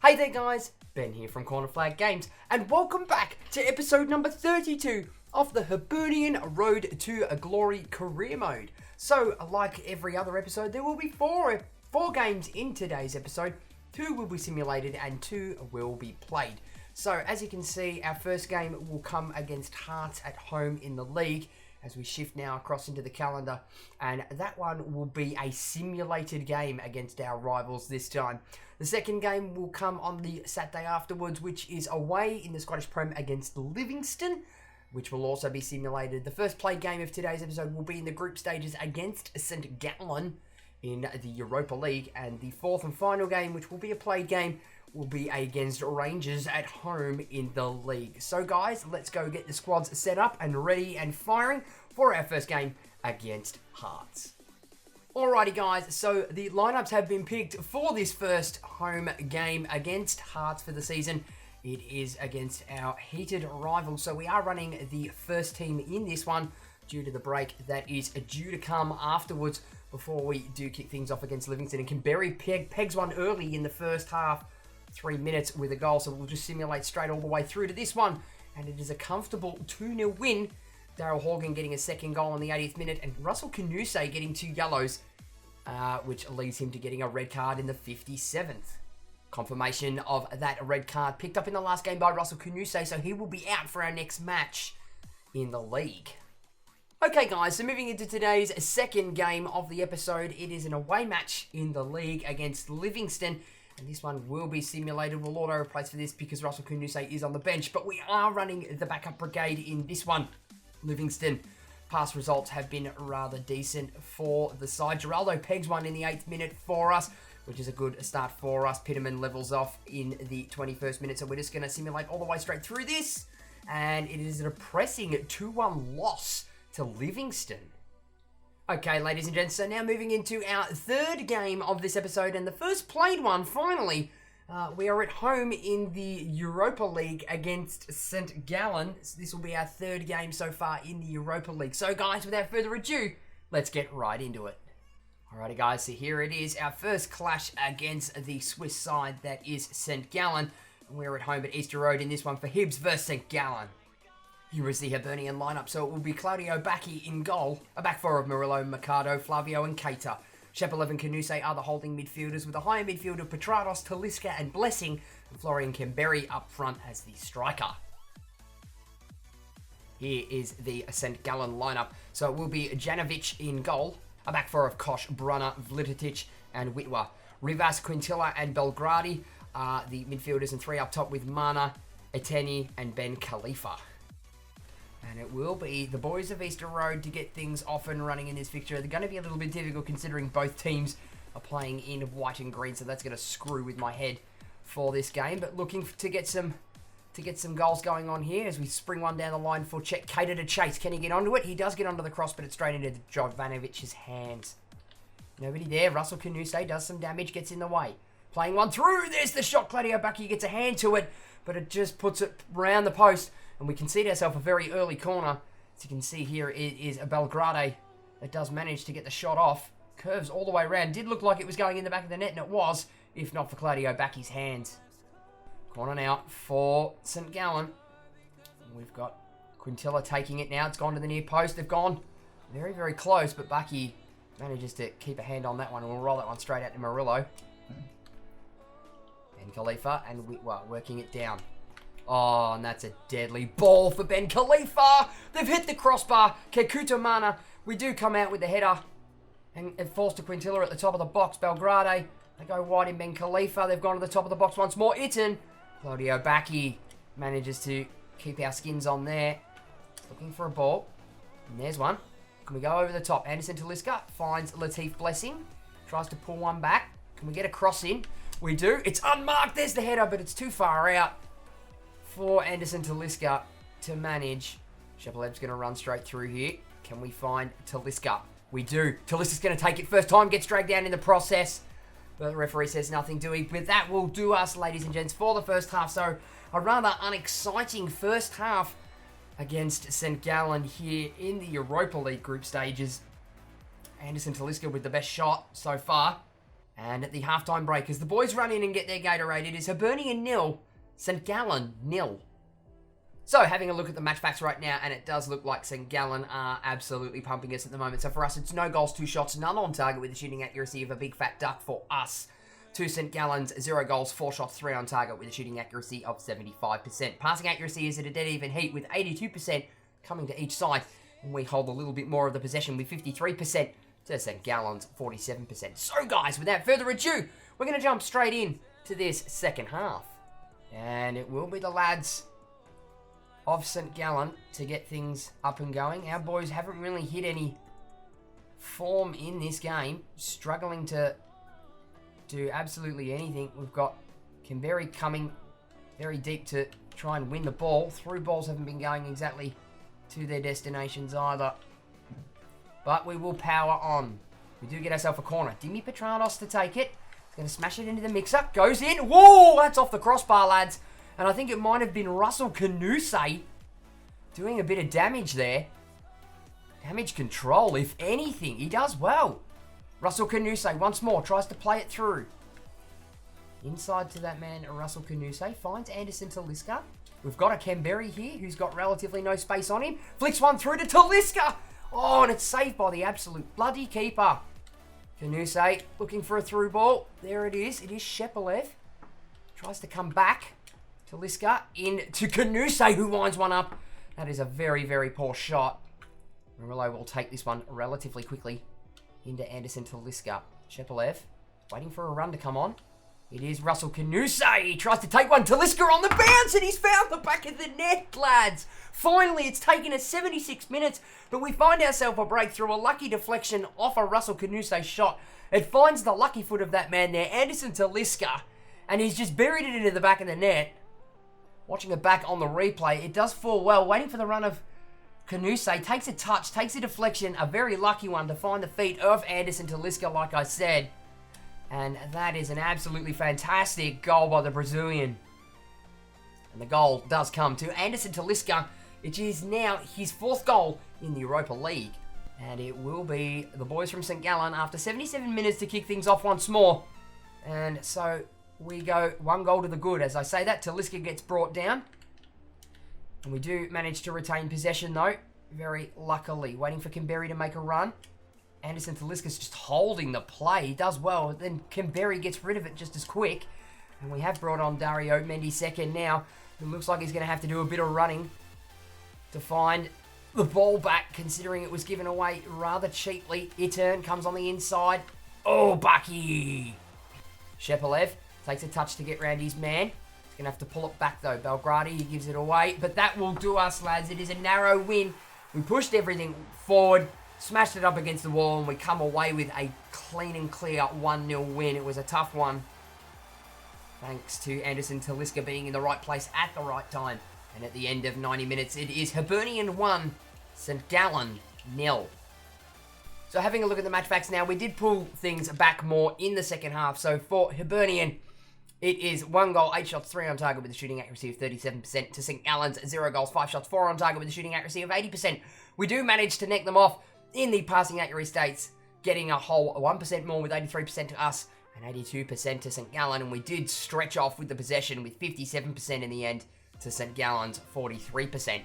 Hey there guys, Ben here from Corner Flag Games, and welcome back to episode number 32 of the Hibernian Road to Glory career mode. So, like every other episode, there will be four games in today's episode. 2 will be simulated and 2 will be played. So, as you can see, our first game will come against Hearts at home in the league, as we shift now across into the calendar, and that one will be a simulated game against our rivals this time. The second game will come on the Saturday afterwards, which is away in the Scottish Prem against Livingston, which will also be simulated. The first play game of today's episode will be in the group stages against St Gallen in the Europa League, and the fourth and final game, which will be a played game, will be against Rangers at home in the league. So guys, let's go get the squads set up and ready and firing for our first game against Hearts. Alrighty guys, so the lineups have been picked for this first home game against Hearts for the season. It is against our heated rivals, so we are running the first team in this one due to the break that is due to come afterwards before we do kick things off against Livingston. And Canberra pegs one early in the first half, 3 minutes with a goal, so we'll just simulate straight all the way through to this one, and it is a comfortable 2-0 win. Daryl Horgan getting a second goal on the 80th minute, and Russell Canuse getting 2 yellows, which leads him to getting a red card in the 57th. Confirmation of that red card picked up in the last game by Russell Canuse, so he will be out for our next match in the league. Okay guys, so moving into today's second game of the episode, it is an away match in the league against Livingston. And this one will be simulated. We'll auto replace for this because Russell Canuse is on the bench. But we are running the backup brigade in this one. Livingston. Past results have been rather decent for the side. Geraldo pegs one in the 8th minute for us, which is a good start for us. Pitterman levels off in the 21st minute. So we're just going to simulate all the way straight through this. And it is a pressing 2-1 loss to Livingston. Okay, ladies and gents, so now moving into our third game of this episode, and the first played one, finally. We are at home in the Europa League against St Gallen. This will be our third game so far in the Europa League. So guys, without further ado, let's get right into it. Alrighty guys, so here it is, our first clash against the Swiss side that is St Gallen. We're at home at Easter Road in this one for Hibs versus St Gallen. Here is the Hibernian lineup, so it will be Claudio Bacchi in goal, a back four of Murillo, Mercado, Flavio and Keita. Shepard and Canuse are the holding midfielders, with a higher midfield of Petrados, Talisca and Blessing, and Florian Canberra up front as the striker. Here is the St Gallen lineup, so it will be Janovic in goal, a back four of Kosh, Brunner, Vlitetic and Witwer. Rivas, Quintilla and Belgradi are the midfielders, and 3 up top with Mana, Eteni and Ben Khalifa. And it will be the boys of Easter Road to get things off and running in this fixture. They're going to be a little bit difficult considering both teams are playing in white and green, so that's going to screw with my head for this game. But looking to get some goals going on here as we spring one down the line for Keita to chase. Can he get onto it? He does get onto the cross, but it's straight into Jovanovic's hands. Nobody there. Russell Canuse does some damage, gets in the way. Playing one through. There's the shot. Claudio Bacchi gets a hand to it, but it just puts it round the post. And we concede ourselves a very early corner. As you can see here, it is a Belgrade that does manage to get the shot off. Curves all the way around. Did look like it was going in the back of the net, and it was, if not for Claudio Bacchi's hands. Corner now for St Gallen. We've got Quintilla taking it now. It's gone to the near post. They've gone very, very close, but Bacchi manages to keep a hand on that one. And we'll roll that one straight out to Murillo. And Khalifa and Witwer working it down. Oh, and that's a deadly ball for Ben Khalifa. They've hit the crossbar. Kekuta Mana. We do come out with the header. And it falls to Quintilla at the top of the box. Belgrade. They go wide in Ben Khalifa. They've gone to the top of the box once more. Itten. Claudio Bacchi manages to keep our skins on there. Looking for a ball. And there's one. Can we go over the top? Anderson Talisca finds Latif Blessing. Tries to pull one back. Can we get a cross in? We do. It's unmarked. There's the header, but it's too far out for Anderson Talisca to manage. Shepard's going to run straight through here. Can we find Talisca? We do. Talisca's going to take it first time, gets dragged down in the process. But the referee says nothing doing. But that will do us, ladies and gents, for the first half. So a rather unexciting first half against St Gallen here in the Europa League group stages. Anderson Talisca with the best shot so far. And at the halftime break, as the boys run in and get their Gatorade, it is Hibernian 0, St. Gallen 0. So, having a look at the match facts right now, and it does look like St. Gallen are absolutely pumping us at the moment. So for us, it's no goals, 2 shots, none on target with a shooting accuracy of a big fat duck for us. To St. Gallen's, 0 goals, 4 shots, 3 on target with a shooting accuracy of 75%. Passing accuracy is at a dead even heat with 82% coming to each side. And we hold a little bit more of the possession with 53% to St. Gallen's 47%. So guys, without further ado, we're going to jump straight in to this second half. And it will be the lads of St. Gallen to get things up and going. Our boys haven't really hit any form in this game, struggling to do absolutely anything. We've got Canberra coming very deep to try and win the ball. Through balls haven't been going exactly to their destinations either. But we will power on. We do get ourselves a corner. Dimi Petranos to take it. He's going to smash it into the mixer. Goes in. Whoa, that's off the crossbar, lads. And I think it might have been Russell Canuse doing a bit of damage there. Damage control, if anything. He does well. Russell Canuse once more tries to play it through. Inside to that man, Russell Canuse. Finds Anderson Talisca. We've got a Canberra here who's got relatively no space on him. Flicks one through to Talisca. Oh, and it's saved by the absolute bloody keeper. Canuse looking for a through ball. There it is. It is Shepelev. Tries to come back. Talisca in to Canuse, who winds one up. That is a very, very poor shot. Murillo will take this one relatively quickly into Anderson Talisca. Shepelev waiting for a run to come on. It is Russell Canuse. He tries to take one. Talisca on the bounce, and he's found the back of the net, lads. Finally, it's taken us 76 minutes, but we find ourselves a breakthrough. A lucky deflection off a Russell Canuse shot. It finds the lucky foot of that man there, Anderson Talisca, and he's just buried it into the back of the net. Watching it back on the replay, it does fall well. Waiting for the run of Canuse. Takes a touch, takes a deflection. A very lucky one to find the feet of Anderson Talisca, like I said. And that is an absolutely fantastic goal by the Brazilian. And the goal does come to Anderson Talisca. It is now his 4th goal in the Europa League. And it will be the boys from St. Gallen after 77 minutes to kick things off once more. And so we go 1 goal to the good. As I say that, Talisca gets brought down. And we do manage to retain possession though, very luckily. Waiting for Canberra to make a run. Anderson Talisca's just holding the play. He does well. Then Canberra gets rid of it just as quick. And we have brought on Dario Mendy second now. It looks like he's going to have to do a bit of running to find the ball back, considering it was given away rather cheaply. Iturn comes on the inside. Oh, Bucky! Shepelev takes a touch to get round his man. He's going to have to pull it back though. Belgradi, he gives it away. But that will do us, lads. It is a narrow win. We pushed everything forward, smashed it up against the wall, and we come away with a clean and clear 1-0 win. It was a tough one, thanks to Anderson Talisca being in the right place at the right time. And at the end of 90 minutes, it is Hibernian 1, St. Gallen 0. So having a look at the match facts now, we did pull things back more in the second half. So for Hibernian, it is 1 goal, 8 shots, 3 on target with a shooting accuracy of 37%. To St. Gallen's, 0 goals, 5 shots, 4 on target with a shooting accuracy of 80%. We do manage to neck them off in the passing accuracy states, getting a whole 1% more with 83% to us and 82% to St. Gallen. And we did stretch off with the possession with 57% in the end to St. Gallen's 43%.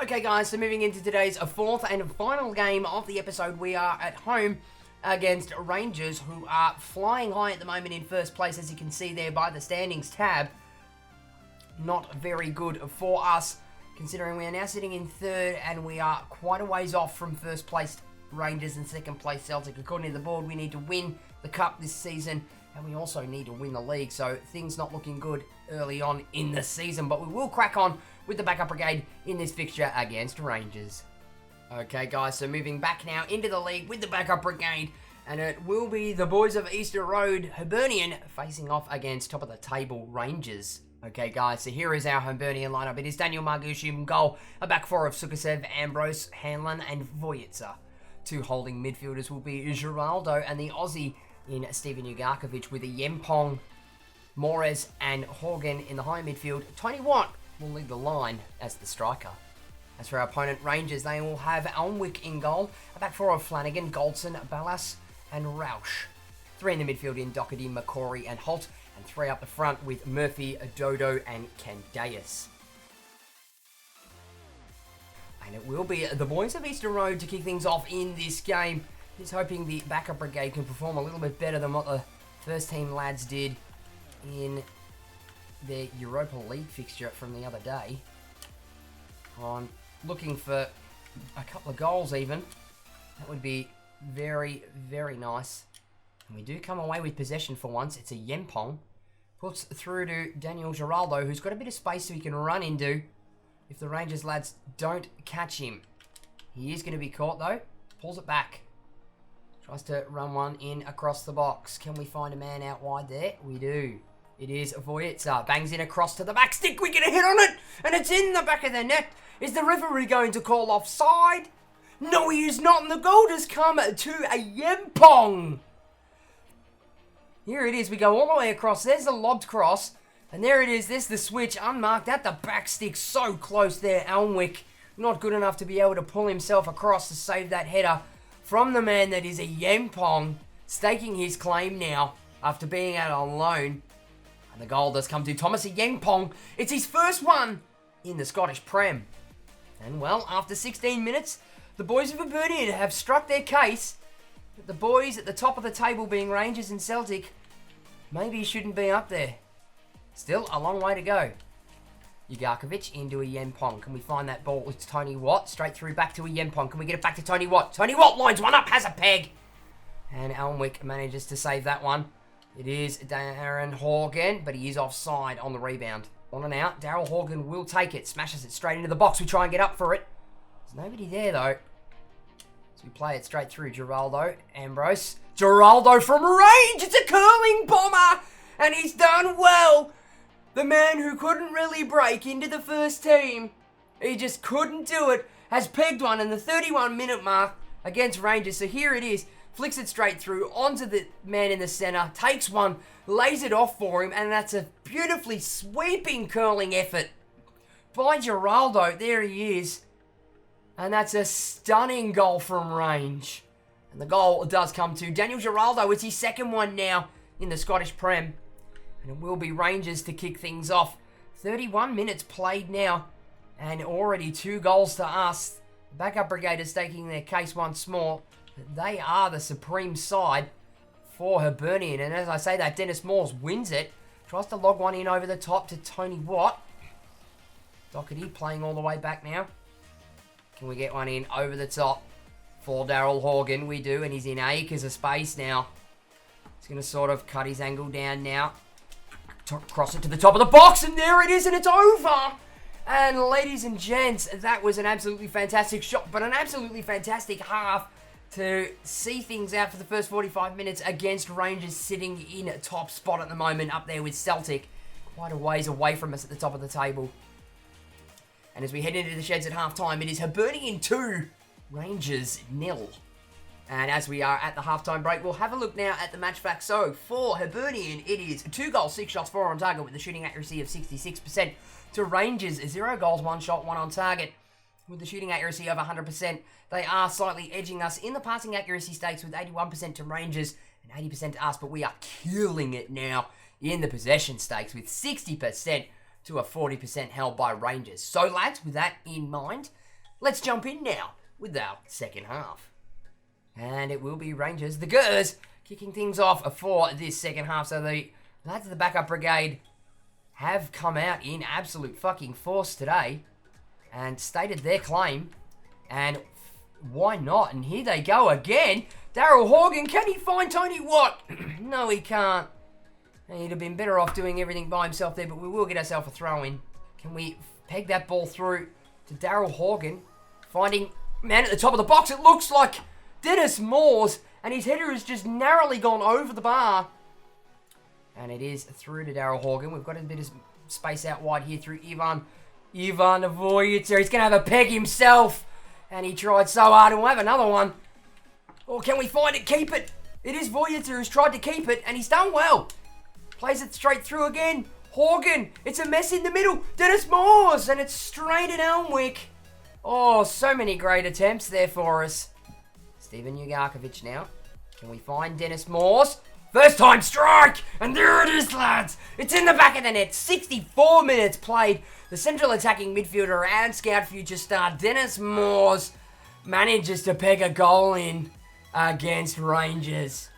Okay guys, so moving into today's 4th and final game of the episode, we are at home against Rangers, who are flying high at the moment in first place, as you can see there by the standings tab. Not very good for us, considering we are now sitting in 3rd and we are quite a ways off from first place Rangers and second place Celtic. According to the board, we need to win the Cup this season, and we also need to win the league, so things not looking good early on in the season, but we will crack on with the backup brigade in this fixture against Rangers. Okay guys, so moving back now into the league with the backup brigade, and it will be the boys of Easter Road, Hibernian, facing off against top of the table Rangers. Okay guys, so here is our Hibernian lineup. It is Daniel Margushi in goal, a back 4 of Sukasev, Ambrose, Hanlon and Vojica. 2 holding midfielders will be Geraldo and the Aussie in Steven Ugarkovic, with a Yempong, Mores and Horgan in the high midfield. Tony Watt will lead the line as the striker. As for our opponent Rangers, they will have Alnwick in goal, a back 4 of Flanagan, Goldson, Ballas and Rausch. Three in the midfield in Doherty, McCory, and Holt. And three up the front with Murphy, Dodo, and Candeas. And it will be the boys of Eastern Road to kick things off in this game. He's hoping the backup brigade can perform a little bit better than what the first team lads did in their Europa League fixture from the other day. I'm looking for a couple of goals even. That would be very, very nice. And we do come away with possession for once. It's a Yempong. Puts through to Daniel Giraldo, who's got a bit of space so he can run into if the Rangers lads don't catch him. He is going to be caught though. Pulls it back. Tries to run one in across the box. Can we find a man out wide there? We do. It is Voyitsa. Bangs in across to the back stick. We get a hit on it. And it's in the back of the net. Is the referee going to call offside? No, he is not. And the goal does come to a Yempong. Here it is. We go all the way across. There's the lobbed cross. And there it is. There's the switch. Unmarked at the back stick. So close there. Elmwick not good enough to be able to pull himself across to save that header from the man that is a Yempong. Staking his claim now after being out on loan. And the goal does come to Thomas Yempong. It's his first one in the Scottish Prem. And well, after 16 minutes, the boys of Hibernian have struck their case. But the boys at the top of the table being Rangers and Celtic maybe shouldn't be up there. Still a long way to go. Ugarkovic into a Yempong. Can we find that ball? It's Tony Watt. Straight through back to a Yempong. Can we get it back to Tony Watt? Tony Watt lines one up, has a peg. And Elmwick manages to save that one. It is Darren Horgan, but he is offside on the rebound. On and out. Daryl Horgan will take it. Smashes it straight into the box. We try and get up for it. There's nobody there, though. So we play it straight through. Giraldo. Ambrose. Giraldo from range. It's a curling bomber. And he's done well. The man who couldn't really break into the first team, he just couldn't do it, has pegged one in the 31-minute mark against Rangers. So here it is. Flicks it straight through onto the man in the centre. Takes one, lays it off for him, and that's a beautifully sweeping curling effort by Giraldo. There he is. And that's a stunning goal from range. And the goal does come to Daniel Giraldo. It's his second one now in the Scottish Prem. And it will be Rangers to kick things off. 31 minutes played now. And already 2 goals to us. The backup brigade is staking their case once more. They are the supreme side for Hibernian. And as I say that, Dennis Moores wins it. Tries to log one in over the top to Tony Watt. Doherty playing all the way back now. Can we get one in over the top for Daryl Horgan? We do, and he's in acres of space now. He's going to sort of cut his angle down now. Cross it to the top of the box, and there it is, and it's over. And ladies and gents, that was an absolutely fantastic shot, but an absolutely fantastic half to see things out for the first 45 minutes against Rangers sitting in a top spot at the moment up there with Celtic. Quite a ways away from us at the top of the table. And as we head into the sheds at half-time, it is Hibernian 2, Rangers 0. And as we are at the halftime break, we'll have a look now at the match facts. So, for Hibernian, it is 2 goals, 6 shots, 4 on target with a shooting accuracy of 66%. To Rangers, 0 goals, 1 shot, 1 on target with the shooting accuracy of 100%. They are slightly edging us in the passing accuracy stakes with 81% to Rangers and 80% to us, but we are killing it now in the possession stakes with 60% to a 40% held by Rangers. So, lads, with that in mind, let's jump in now with our second half. And it will be Rangers, the Gers, kicking things off for this second half. So the lads of the backup brigade have come out in absolute fucking force today and stated their claim. And why not? And here they go again. Daryl Horgan, can he find Tony Watt? No, he can't. He'd have been better off doing everything by himself there, but we will get ourselves a throw-in. Can we peg that ball through to Daryl Horgan? Finding man at the top of the box. It looks like Dennis Moores, and his header has just narrowly gone over the bar. And it is through to Daryl Horgan. We've got a bit of space out wide here through Ivan Voyitsa. He's going to have a peg himself. And he tried so hard, and we'll have another one. Or can we find it? Keep it. It is Voyitsa who's tried to keep it, and he's done well. Plays it straight through again. Horgan. It's a mess in the middle. Dennis Moores, and it's straight at Elmwick. Oh, so many great attempts there for us. Steven Ugarkovic now. Can we find Dennis Moores? First time strike! And there it is, lads! It's in the back of the net. 64 minutes played. The central attacking midfielder and scout future star Dennis Moores manages to peg a goal in against Rangers.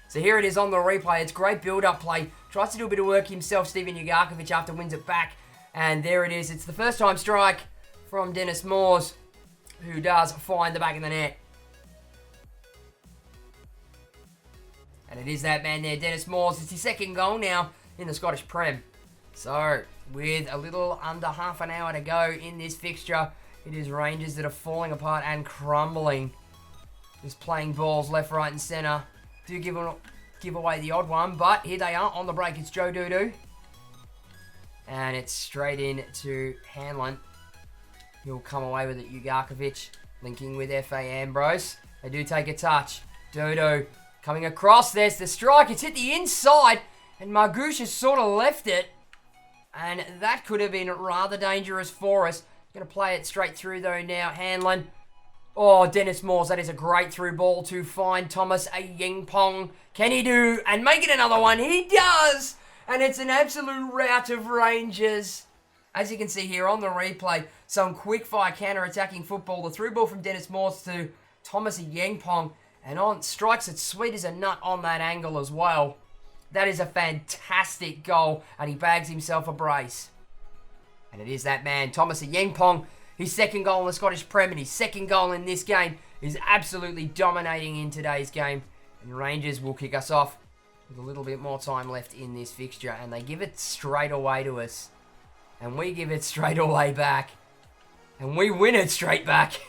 So here it is on the replay. It's great build-up play. Tries to do a bit of work himself, Steven Ugarkovic, after wins it back. And there it is. It's the first time strike from Dennis Moores, who does find the back of the net. And it is that man there, Dennis Moores. It's his second goal now in the Scottish Prem. So, with a little under half an hour to go in this fixture, it is Rangers that are falling apart and crumbling. Just playing balls left, right and centre. Do give away the odd one, but here they are on the break. It's Joe Dudu. And it's straight in to Hanlon. He'll come away with it. Ugarkovic linking with F.A. Ambrose. They do take a touch. Dudu coming across. There's the strike. It's hit the inside. And Margouche has sort of left it. And that could have been rather dangerous for us. Going to play it straight through though now. Hanlon. Oh, Dennis Moores. That is a great through ball to find Thomas Ayingpong. Can he do and make it another one? He does. And it's an absolute rout of Rangers. As you can see here on the replay, some quick-fire counter-attacking football. The through ball from Dennis Moores to Thomas Ayingpong. And on strikes it sweet as a nut on that angle as well. That is a fantastic goal. And he bags himself a brace. And it is that man, Thomas Ayingpong. His second goal in the Scottish Prem and his second goal in this game is absolutely dominating in today's game. And Rangers will kick us off with a little bit more time left in this fixture. And they give it straight away to us. And we give it straight away back. And we win it straight back.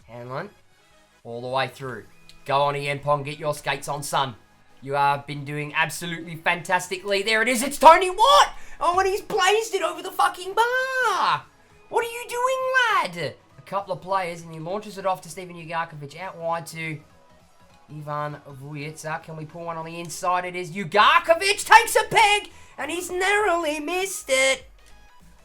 Hanlon, all the way through. Go on, Ayingpong, get your skates on, son. You have been doing absolutely fantastically. There it is, it's Tony Watt! Oh, and he's blazed it over the fucking bar! What are you doing, lad? A couple of players, and he launches it off to Steven Ugarkovic. Out wide to Ivan Vujica. Can we pull one on the inside? It is Ugarkovic takes a peg, and he's narrowly missed it.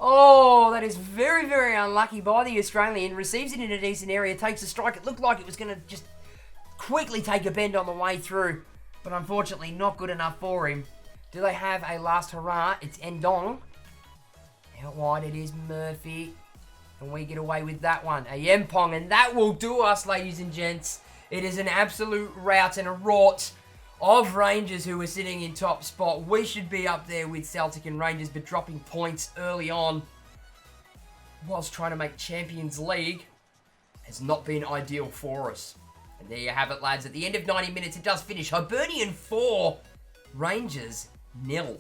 Oh, that is very, very unlucky by the Australian. Receives it in a decent area, takes a strike. It looked like it was going to just quickly take a bend on the way through, but unfortunately not good enough for him. Do they have a last hurrah? It's Endong. Out wide it is Murphy. And we get away with that one. Ayingpong, and that will do us, ladies and gents. It is an absolute rout and a rort of Rangers who are sitting in top spot. We should be up there with Celtic and Rangers, but dropping points early on whilst trying to make Champions League has not been ideal for us. And there you have it, lads. At the end of 90 minutes, it does finish. Hibernian 4, Rangers 0.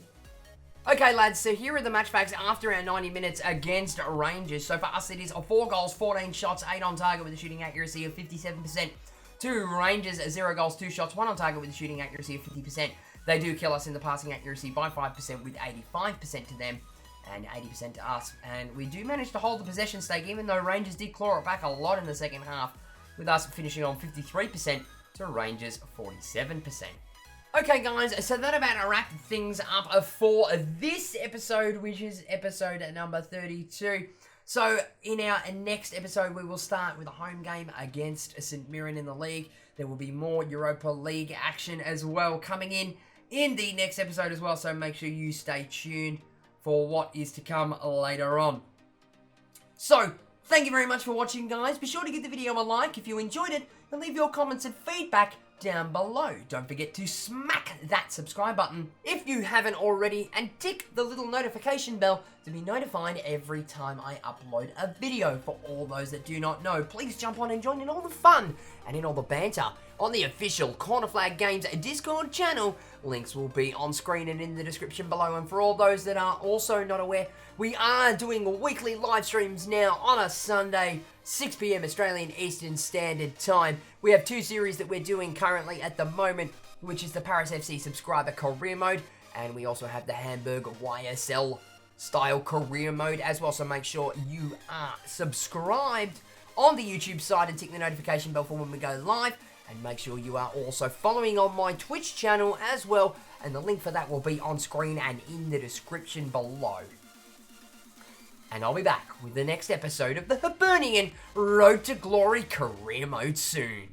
Okay, lads, so here are the match facts after our 90 minutes against Rangers. So for us, it is 4 goals, 14 shots, 8 on target with a shooting accuracy of 57%. To Rangers, 0 goals, 2 shots, 1 on target with a shooting accuracy of 50%. They do kill us in the passing accuracy by 5% with 85% to them and 80% to us. And we do manage to hold the possession stake, even though Rangers did claw it back a lot in the second half, with us finishing on 53% to Rangers 47%. Okay, guys, so that about wrapped things up for this episode, which is episode number 32. So, in our next episode, we will start with a home game against St Mirren in the league. There will be more Europa League action as well coming in the next episode as well, so make sure you stay tuned for what is to come later on. So, thank you very much for watching, guys. Be sure to give the video a like if you enjoyed it, and leave your comments and feedback down below. Don't forget to smack that subscribe button if you haven't already, and tick the little notification bell to be notified every time I upload a video. For all those that do not know, please jump on and join in all the fun and in all the banter on the official Corner Flag Games Discord channel. Links will be on screen and in the description below. And for all those that are also not aware, we are doing weekly live streams now on a Sunday, 6 PM Australian Eastern Standard Time. We have 2 series that we're doing currently at the moment, which is the Paris FC Subscriber Career Mode, and we also have the Hamburg YSL Style Career Mode as well. So make sure you are subscribed on the YouTube side and tick the notification bell for when we go live. And make sure you are also following on my Twitch channel as well, and the link for that will be on screen and in the description below. And I'll be back with the next episode of the Hibernian Road to Glory Career Mode soon.